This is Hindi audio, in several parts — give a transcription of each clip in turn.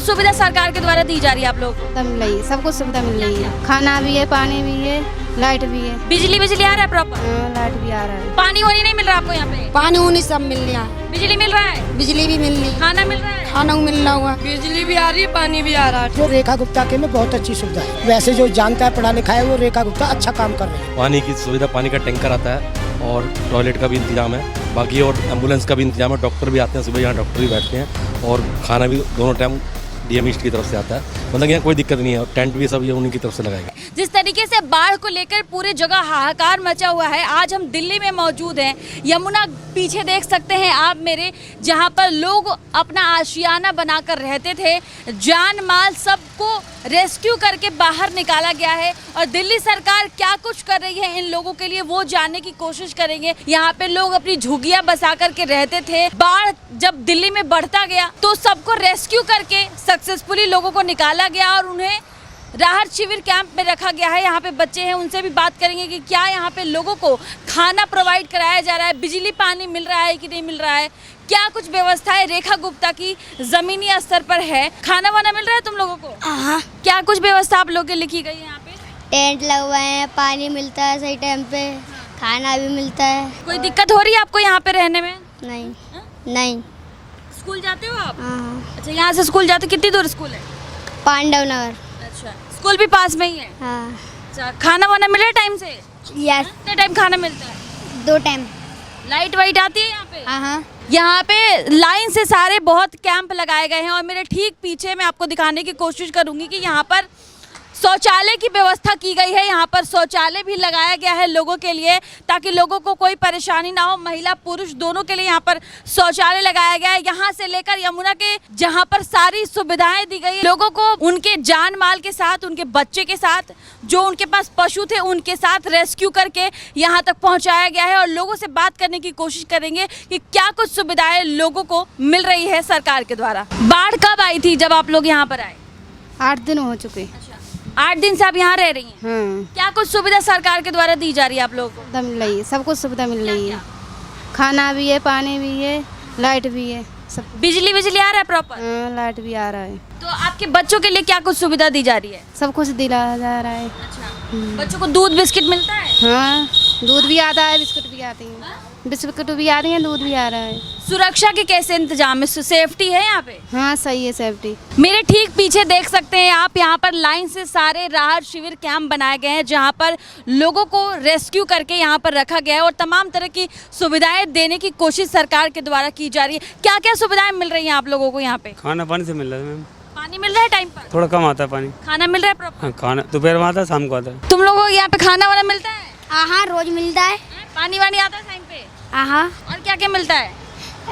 कुछ सुविधा सरकार के द्वारा दी जा रही है आप लोग को? मिल रही है, सब कुछ सुविधा मिल रही है। खाना भी है, पानी भी है, लाइट भी है। बिजली आ रहा है प्रॉपर? लाइट भी आ रहा है। पानी वानी नहीं मिल रहा आपको यहाँ पे? पानी उन्हीं सब मिल रहा है। बिजली मिल रहा है? बिजली भी मिल रही, खाना मिल रहा है? खाना मिल रहा हुआ, बिजली भी आ रही है, पानी भी आ रहा है। जो रेखा गुप्ता के में बहुत अच्छी सुविधा है। वैसे जो जानता है, पढ़ा लिखा है, वो रेखा गुप्ता अच्छा काम कर रही है। पानी की सुविधा, पानी का टैंकर आता है और टॉयलेट का भी इंतजाम है, बाकी और एम्बुलेंस का भी इंतजाम है। डॉक्टर भी आते हैं सुबह, यहाँ डॉक्टर भी बैठते हैं और खाना भी दोनों टाइम डीएम ईस्ट की तरफ से आता है। मतलब यहाँ कोई दिक्कत नहीं है। टेंट भी सब ये उन्हीं की तरफ से लगाएगा। जिस तरीके से बाढ़ को लेकर पूरी जगह हाहाकार मचा हुआ है, आज हम दिल्ली में मौजूद हैं। यमुना पीछे देख सकते हैं आप मेरे, जहां पर लोग अपना आशियाना बनाकर रहते थे। जान माल सबको रेस्क्यू करके बाहर निकाला गया है और दिल्ली सरकार क्या कुछ कर रही है इन लोगों के लिए वो जानने की कोशिश करेंगे। यहाँ पे लोग अपनी झुग्गियां बसा करके रहते थे। बाढ़ जब दिल्ली में बढ़ता गया तो सबको रेस्क्यू करके सक्सेसफुली लोगों को निकाला गया और उन्हें राहत शिविर कैंप में रखा गया है। यहाँ पे बच्चे हैं, उनसे भी बात करेंगे कि क्या यहाँ पे लोगों को खाना प्रोवाइड कराया जा रहा है, बिजली पानी मिल रहा है कि नहीं मिल रहा है, क्या कुछ व्यवस्थाएं रेखा गुप्ता की जमीनी स्तर पर है। खाना वाना मिल रहा है तुम लोगों को? हाँ। क्या कुछ व्यवस्था आप लोगों के लिखी गई है यहाँ पे? टेंट लगवाए हैं, पानी मिलता है सही टाइम पे, खाना भी मिलता है। कोई दिक्कत हो रही है आपको यहाँ पे रहने में? नहीं नहीं। स्कूल जाते हो आप? हाँ। अच्छा, यहाँ से स्कूल जाते? कितनी दूर स्कूल है? पांडव नगर। अच्छा, स्कूल भी पास में ही है? हाँ। अच्छा, खाना वाना मिल रहा है टाइम से? यस। कितने टाइम खाना मिलता है? 2 टाइम। लाइट वाइट आती है यहाँ पे? हाँ। यहाँ पे लाइन से सारे बहुत कैंप लगाए गए हैं और मेरे ठीक पीछे मैं आपको दिखाने की कोशिश करूंगी कि यहाँ पर शौचालय की व्यवस्था की गई है। यहाँ पर शौचालय भी लगाया गया है लोगों के लिए, ताकि लोगों को कोई परेशानी ना हो। महिला पुरुष दोनों के लिए यहाँ पर शौचालय लगाया गया है। यहाँ से लेकर यमुना के जहाँ पर सारी सुविधाएं दी गई है लोगों को, उनके जान माल के साथ, उनके बच्चे के साथ, जो उनके पास पशु थे उनके साथ रेस्क्यू करके यहाँ तक पहुँचाया गया है। और लोगों से बात करने की कोशिश करेंगे कि क्या कुछ सुविधाएं लोगों को मिल रही है सरकार के द्वारा। बाढ़ कब आई थी जब आप लोग यहाँ पर आए? 8 दिन हो चुके। 8 दिन से आप यहाँ रह रही हैं? हाँ। क्या कुछ सुविधा सरकार के द्वारा दी जा रही है आप लोगों को? मिल रही है, सब कुछ सुविधा मिल रही है। खाना भी है, पानी भी है, लाइट भी है, सब। बिजली आ रहा है प्रॉपर? लाइट भी आ रहा है। तो आपके बच्चों के लिए क्या कुछ सुविधा दी जा रही है? सब कुछ दिला जा रहा है। अच्छा, बच्चों को दूध बिस्किट मिलता है? हाँ, दूध भी आता है, बिस्कुट भी आती हैं। बिस्कुट भी आ रही हैं, दूध भी आ रहा है। सुरक्षा के कैसे इंतजाम है? सेफ्टी है यहाँ पे? हाँ, सही है सेफ्टी। मेरे ठीक पीछे देख सकते हैं आप, यहाँ पर लाइन से सारे राहत शिविर कैंप बनाए गए हैं जहाँ पर लोगों को रेस्क्यू करके यहाँ पर रखा गया है और तमाम तरह की सुविधाएं देने की कोशिश सरकार के द्वारा की जा रही है। क्या क्या सुविधाएं मिल रही हैं आप लोगों को यहाँ पे? खाना पानी से मिल रहा है मैम। पानी मिल रहा है टाइम पर? थोड़ा कम आता है पानी। खाना मिल रहा है प्रॉपर? हाँ, खाना दोपहर में आता है, शाम को आता है। तुम लोगों को यहाँ पे खाना वाना मिलता है? हाँ, रोज मिलता है। पानी वानी आता है टाइम पे? हाँ। और क्या क्या मिलता है?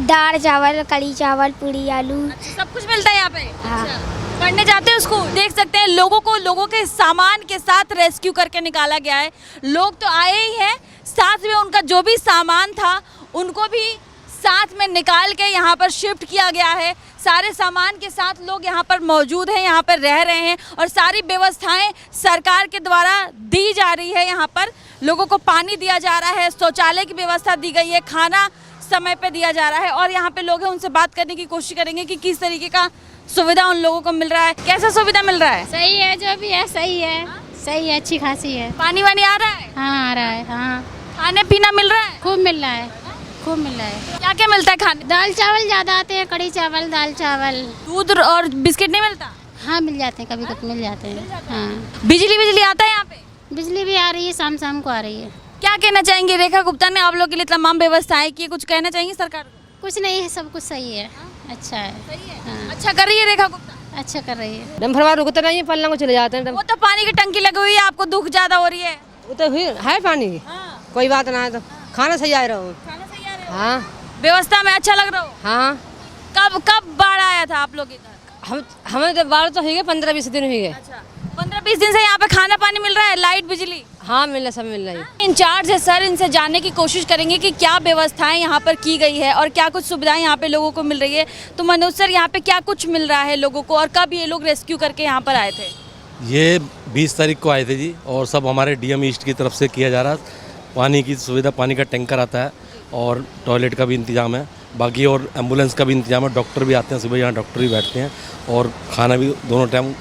दाल चावल, कड़ी चावल, पूरी आलू। अच्छा, सब कुछ मिलता है यहाँ पे? हाँ। अच्छा, पढ़ने जाते हो स्कूल? देख सकते हैं लोगों को लोगों के सामान के साथ रेस्क्यू करके निकाला गया है। लोग तो आए ही हैं, साथ में उनका जो भी सामान था उनको भी साथ में निकाल के यहाँ पर शिफ्ट किया गया है। सारे सामान के साथ लोग यहाँ पर मौजूद हैं, यहाँ पर रह रहे हैं और सारी व्यवस्थाएं सरकार के द्वारा दी जा रही है। यहाँ पर लोगों को पानी दिया जा रहा है, शौचालय की व्यवस्था दी गई है, खाना समय पे दिया जा रहा है और यहाँ पे लोग हैं, उनसे बात करने की कोशिश करेंगे कि किस तरीके का सुविधा उन लोगों को मिल रहा है। कैसा सुविधा मिल रहा है? सही है, जो भी है सही है। सही है, अच्छी खासी है। पानी वानी आ रहा है? हाँ, आ रहा है। हाँ, खाने पीना मिल रहा है? खूब मिल रहा है, खूब मिल रहा है। क्या क्या मिलता है खाने? दाल चावल ज़्यादा आते हैं, कड़ी चावल, दाल चावल। दूध और बिस्किट नहीं मिलता? हाँ, मिल जाते हैं, कभी कभी मिल जाते हैं। हाँ। बिजली आता है यहाँ पे? बिजली भी आ रही है, शाम शाम को आ रही है। क्या कहना चाहेंगे? रेखा गुप्ता ने आप लोग के लिए तमाम व्यवस्थाएं की, कुछ कहना चाहेंगे सरकार को? कुछ नहीं है, सब कुछ सही है। अच्छा है। सही है? हाँ। अच्छा कर रही है रेखा गुप्ता? अच्छा कर रही है। डम्फरवा रुकता नहीं है, पलना को चले जाते हैं। वो तो पानी की टंकी लगी हुई है, आपको दुख ज्यादा हो रही है? वो तो है पानी। हाँ। कोई बात ना है। तो खाना सही आ रहा हूँ। खाना सही आ रहा है? हाँ। व्यवस्था में अच्छा लग रहा हो? हाँ। कब बाढ़ आया था आप लोग इधर? हमें तो बाढ़ तो हो गए 15-20 दिन हो गए। अच्छा, 15-20 दिन से यहाँ पे खाना पानी मिल रहा है, लाइट बिजली? हाँ, मिल रहा, सब मिल रहा है। इंचार्ज है सर, इनसे जानने की कोशिश करेंगे कि क्या व्यवस्थाएं यहाँ पर की गई है और क्या कुछ सुविधाएं यहाँ पे लोगों को मिल रही है। तो मनोज सर, यहाँ पे क्या कुछ मिल रहा है लोगों को और कब ये लोग रेस्क्यू करके यहाँ पर आए थे? ये 20 तारीख को आए थे जी और सब हमारे डीएम ईस्ट की तरफ से किया जा रहा है। पानी की सुविधा, पानी का टैंकर आता है और टॉयलेट का भी इंतजाम है, बाकी और एम्बुलेंस का भी इंतजाम है, डॉक्टर भी आते हैं सुबह, यहाँ डॉक्टर भी बैठते हैं और खाना भी दोनों टाइम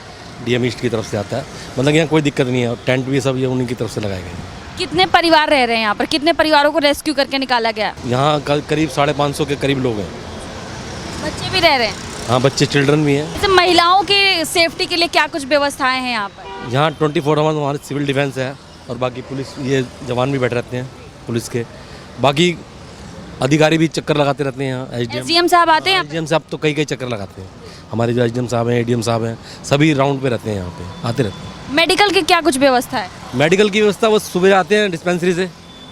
डीएम ईस्ट की तरफ से आता है। मतलब यहाँ कोई दिक्कत नहीं है, टेंट भी सब ये उन्हीं की तरफ से लगाए गए हैं। कितने परिवार रह रहे हैं यहाँ पर, कितने परिवारों को रेस्क्यू करके निकाला गया? यहाँ करीब 550 के करीब लोग हैं। बच्चे भी रह रहे हैं? हाँ, बच्चे चिल्ड्रन भी हैं। जैसे महिलाओं की सेफ्टी के लिए क्या कुछ व्यवस्थाएं हैं यहाँ पर? यहाँ 24 आवर्स हमारे सिविल डिफेंस है और बाकी पुलिस ये जवान भी बैठे रहते हैं पुलिस के। बाकी अधिकारी भी चक्कर लगाते रहते हैं यहाँ। एसडीएम साहब आते हैं? एसडीएम साहब तो कई चक्कर लगाते हैं। हमारे जो एसडीएम साहब हैं, एडीएम साहब हैं, सभी राउंड पे रहते हैं, यहाँ पे आते रहते हैं। मेडिकल की क्या कुछ व्यवस्था है? मेडिकल की व्यवस्था वो सुबह आते हैं डिस्पेंसरी से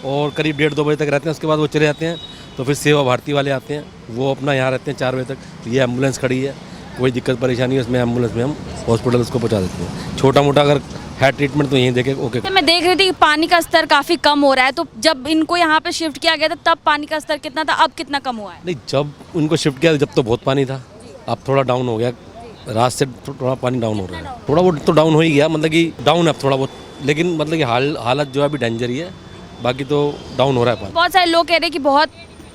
और करीब 1:30-2 बजे तक रहते हैं, उसके बाद वो चले जाते हैं। तो फिर सेवा भारती वाले आते हैं, वो अपना यहाँ रहते हैं 4 बजे तक। ये एम्बुलेंस खड़ी है, कोई दिक्कत परेशानी है उसमें, एम्बुलेंस में हम हॉस्पिटल उसको पहुँचा देते हैं। छोटा मोटा अगर है ट्रीटमेंट तो यहीं देखे ओके। मैं देख रही थी कि पानी का स्तर काफ़ी कम हो रहा है, तो जब इनको यहाँ पे शिफ्ट किया गया था तब पानी का स्तर कितना था, अब कितना कम हुआ है? नहीं, जब उनको शिफ्ट किया जब तो बहुत पानी था, अब थोड़ा डाउन हो गया। रात से थोड़ा पानी डाउन हो रहा है, थोड़ा बहुत तो डाउन हो ही गया, मतलब कि डाउन है थोड़ा बहुत, लेकिन मतलब कि हालत जो है अभी डेंजर ही है, बाकी तो डाउन हो रहा है पानी। बहुत सारे लोग कह रहे हैं कि बहुत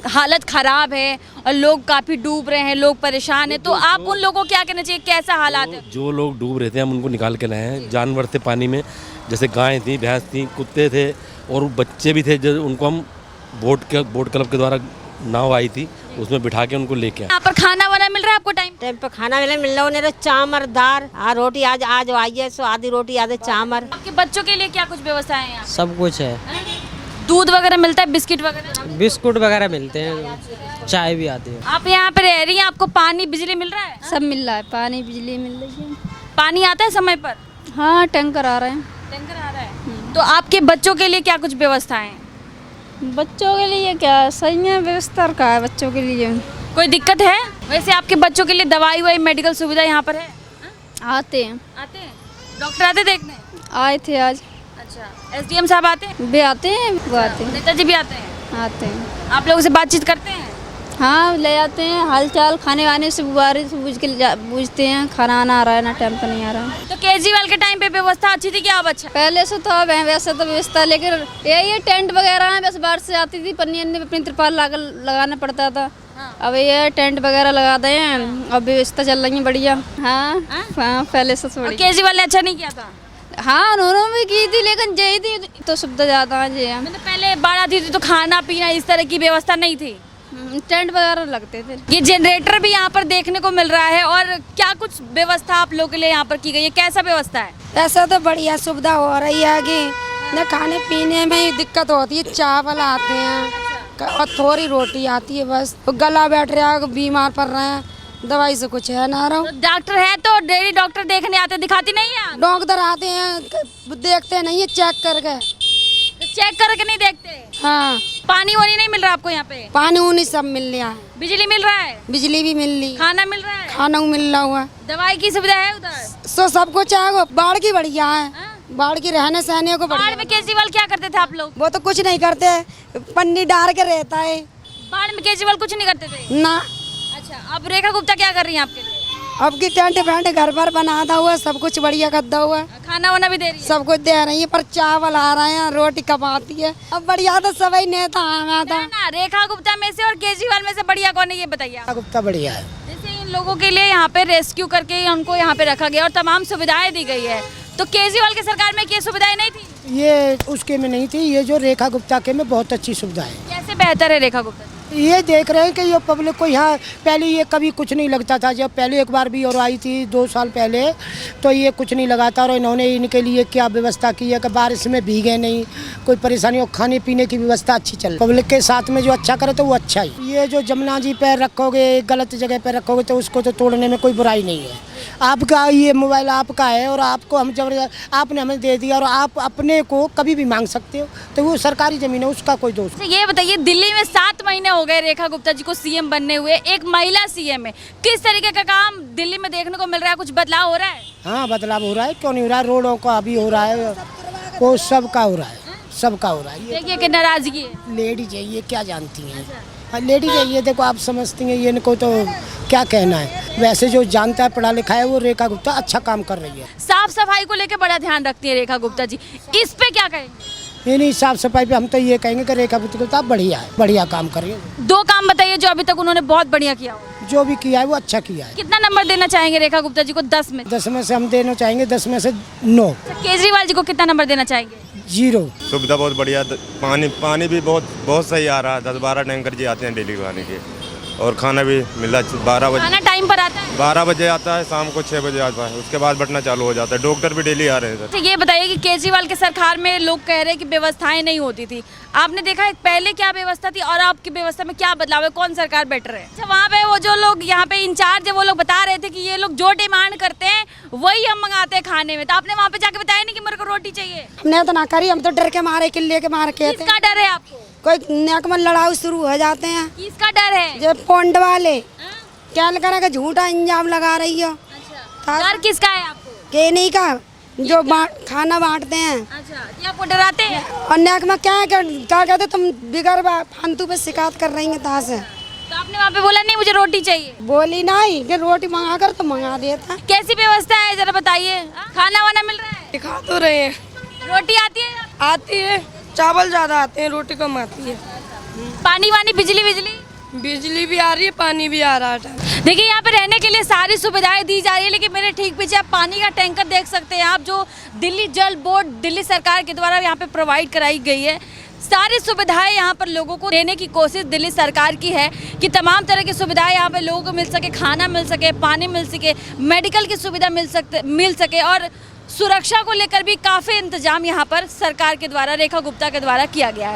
हालत खराब है और लोग काफ़ी डूब रहे हैं, लोग परेशान हैं, तो आप उन लोगों को क्या कहना चाहिए, कैसा हालात है? जो लोग डूब रहे थे हम उनको निकाल के लाए हैं। जानवर थे पानी में, जैसे गायें थी, भैंस थी, कुत्ते थे और बच्चे भी थे, जो उनको हम बोट क्लब के द्वारा नाव आई थी उसमें बिठा के उनको लेके आए। यहाँ पर खाना वाना मिल रहा है आपको टाइम पे खाना मिल रहा है, चामर दाल रोटी आज आई है, सो आधी रोटी आधे चामर। आपके बच्चों के लिए क्या कुछ व्यवस्था है यहाँ? सब कुछ है, दूध वगैरह मिलता है, बिस्किट वगैरह? बिस्कुट वगैरह मिलते हैं, चाय भी आती है। आप यहाँ पे रह रही हैं, आपको पानी बिजली मिल रहा है? सब मिल रहा है, पानी बिजली मिल रही है। पानी आता है समय पर? हाँ, टैंकर आ रहे हैं। टैंकर आ रहा है। तो आपके बच्चों के लिए क्या कुछ व्यवस्थाएं हैं? बच्चों के लिए क्या सही है, व्यवस्था का है बच्चों के लिए। कोई दिक्कत है? वैसे आपके बच्चों के लिए दवाई वाई मेडिकल सुविधा यहाँ पर है? आते हैं। आते हैं? डॉक्टर आते देखने? आए थे आज। अच्छा, एसडीएम साहब आते हैं? वे आते हैं, वो आते हैं। नेताजी भी आते हैं? आते हैं। आप लोगों से बातचीत करते हैं? हाँ, ले आते हैं, हाल चाल खाने वाने से गुब्बारे से पूछते हैं, खाना आना आ रहा है ना, टाइम पर नहीं आ रहा है। तो केजरीवाल के टाइम पे व्यवस्था अच्छी थी क्या, अब अच्छा? पहले से तो अब है वैसे तो व्यवस्था, लेकिन ये टेंट वगैरह है, बस बाहर से आती थी, पन्नी अपनी तिरपाल लगाना पड़ता था। अब ये टेंट वगैरह लगाते हैं, अब व्यवस्था चल रही है बढ़िया। हाँ, पहले से और केजरीवाल ने अच्छा नहीं किया था? हाँ, उन्होंने भी की थी, लेकिन यही थी तो सुविधा ज़्यादा है जी। मतलब पहले बाढ़ आती थी तो खाना पीना इस तरह की व्यवस्था नहीं थी, टेंट वगैरह लगते थे। ये जनरेटर भी यहाँ पर देखने को मिल रहा है, और क्या कुछ व्यवस्था आप लोगों के लिए यहाँ पर की गई है, कैसा व्यवस्था है? ऐसा तो बढ़िया सुविधा हो रही है कि न खाने पीने में ही दिक्कत होती है, चावल आते हैं और थोड़ी रोटी आती है, बस गला बैठ रहा है, बीमार पड़ रहे हैं, दवाई से कुछ है ना। तो डॉक्टर है तो डेली डॉक्टर देखने आते, दिखाती नहीं है? डॉक्टर आते हैं, देखते नहीं है, चेक करके। तो चेक करके नहीं देखते? हाँ। पानी वानी नहीं मिल रहा आपको यहाँ पे? पानी उनी सब मिल रहा है, बिजली मिल रहा है, बिजली भी मिल रही, खाना मिल रहा है, खाना मिल रहा हुआ, दवाई की सुविधा है उधर? सो सब कुछ है। बाढ़ की बढ़िया है, बाढ़ की रहने सहने को बढ़िया। बाढ़ में केजरीवाल क्या करते थे आप लोग? वो तो कुछ नहीं करते, पन्नी डाल के रहता है। बाढ़ में केजरीवाल कुछ नहीं करते थे ना। अच्छा, अब रेखा गुप्ता क्या कर रही है आपके लिए? अब की टेंट वेंट घर पर बनाता हुआ, सब कुछ बढ़िया करता हुआ, खाना वाना भी दे रही है? सब कुछ दे रही है, पर चावल आ रहे हैं, रोटी कब आती है। अब बढ़िया तो सभी नेता आया था ना, रेखा गुप्ता में से और केजरीवाल में से बढ़िया कौन है, ये बताइए आप। गुप्ता बढ़िया है। जैसे इन लोगों के लिए यहाँ पे रेस्क्यू करके उनको यहाँ पे रखा गया और तमाम सुविधाएं दी गई है, तो केजरीवाल की सरकार में ये सुविधाएं नहीं थी? ये उसके में नहीं थी, ये जो रेखा गुप्ता के में बहुत अच्छी सुविधा है। कैसे बेहतर है रेखा गुप्ता? ये देख रहे हैं कि ये पब्लिक को यहाँ पहले ये कभी कुछ नहीं लगता था, जब पहले एक बार भी और आई थी 2 साल पहले, तो ये कुछ नहीं लगा था, और इन्होंने इनके लिए क्या व्यवस्था की है कि बारिश में भीगे नहीं, कोई परेशानी हो, खाने पीने की व्यवस्था अच्छी चल। पब्लिक के साथ में जो अच्छा करे तो वो अच्छा ही। ये जो जमुना जी पे रखोगे, गलत जगह पे रखोगे तो उसको तो तोड़ने में कोई बुराई नहीं है। आपका ये मोबाइल आपका है और आपको हम जबरदस्त आपने हमें दे दिया और आप अपने को कभी भी मांग सकते हो, तो वो सरकारी जमीन है, उसका कोई दोष नहीं। ये बताइए, दिल्ली में 7 महीने हो गए रेखा गुप्ता जी को सीएम बनने हुए, एक महिला सीएम है, किस तरीके का काम दिल्ली में देखने को मिल रहा है, कुछ बदलाव हो रहा है? हाँ, बदलाव हो रहा है, क्यों नहीं हो रहा है, रोडों का भी हो रहा है, वो सबका हो रहा है, सबका हो रहा है। देखिए कि नाराजगी है। लेडीज है, ये क्या जानती हैं, लेडीज है ये, देखो आप समझती हैं, ये इनको तो क्या कहना है। वैसे जो जानता है, पढ़ा लिखा है, वो रेखा गुप्ता अच्छा काम कर रही है। साफ सफाई को लेकर बड़ा ध्यान रखती है रेखा गुप्ता जी, इस पे क्या कहेंगे? इन्हीं साफ सफाई पे हम तो ये कहेंगे कि रेखा गुप्ता बढ़िया है, बढ़िया काम कर रही है। 2 काम बताइए जो अभी तक उन्होंने बहुत बढ़िया किया हो। जो भी किया है वो अच्छा किया है। कितना नंबर देना चाहेंगे रेखा गुप्ता जी को 10 में? 10 में से हम देना चाहेंगे 10 में से 9। केजरीवाल जी को कितना नंबर देना चाहेंगे? 0। सुविधा बहुत बढ़िया, पानी भी बहुत सही आ रहा है। 10-12 टैंकर जी आते हैं डेली पानी के, और खाना भी मिल रहा है। 12 बजे खाना टाइम पर आता है? 12 बजे आता है, शाम को 6 बजे आता है, उसके बाद बंटना चालू हो जाता है। डॉक्टर भी डेली आ रहे हैं सर। ये बताइए कि केजरीवाल के सरकार में लोग कह रहे हैं कि व्यवस्थाएं नहीं होती थी, आपने देखा है पहले क्या व्यवस्था थी और आपकी व्यवस्था में क्या बदलाव है, कौन सरकार बेटर है? अच्छा, वहाँ पे वो जो लोग यहाँ पे इंचार्ज है वो लोग बता रहे थे कि ये लोग जो डिमांड करते हैं वही हम मंगाते हैं खाने में, तो आपने वहाँ पे जाके बताया नहीं कि मेरे को रोटी चाहिए? हमने तो ना करी, हम तो डर के मारे, किले के मार के। किसका डर है आपको? कोई नेक में लड़ाई शुरू हो जाते हैं। किसका डर है? जो पोंड वाले क्या करा के झूठा इंजाम लगा रही हो। डर किसका है आपको? के नहीं का जो खाना बांटते हैं। अच्छा, ये आपको डराते हैं? और नेक में क्या कहते, तुम बिगर फालतू पे शिकायत कर रही हैं कहाँ से? तो आपने वहाँ पे बोला नहीं मुझे रोटी चाहिए? बोली नहीं कि रोटी मंगा कर तो मंगा देता। कैसी व्यवस्था है जरा बताइए? खाना वाना मिल रहा है? दिखा तो रहे हैं। रोटी आती है? आती है, चावल ज्यादा आते हैं, रोटी कम आती है। पानी वानी बिजली बिजली भी आ रही है, पानी भी आ रहा है। देखिए यहाँ पे रहने के लिए सारी सुविधाएं दी जा रही है, लेकिन मेरे ठीक पीछे आप पानी का टैंकर देख सकते हैं आप, जो दिल्ली जल बोर्ड दिल्ली सरकार के द्वारा यहाँ पे प्रोवाइड कराई गई है। सारी सुविधाएं यहाँ पर लोगों को देने की कोशिश दिल्ली सरकार की है कि तमाम तरह की सुविधाएं यहाँ पे लोगों को मिल सके, खाना मिल सके, पानी मिल सके, मेडिकल की सुविधा मिल सके और सुरक्षा को लेकर भी काफ़ी इंतजाम यहाँ पर सरकार के द्वारा, रेखा गुप्ता के द्वारा किया गया है।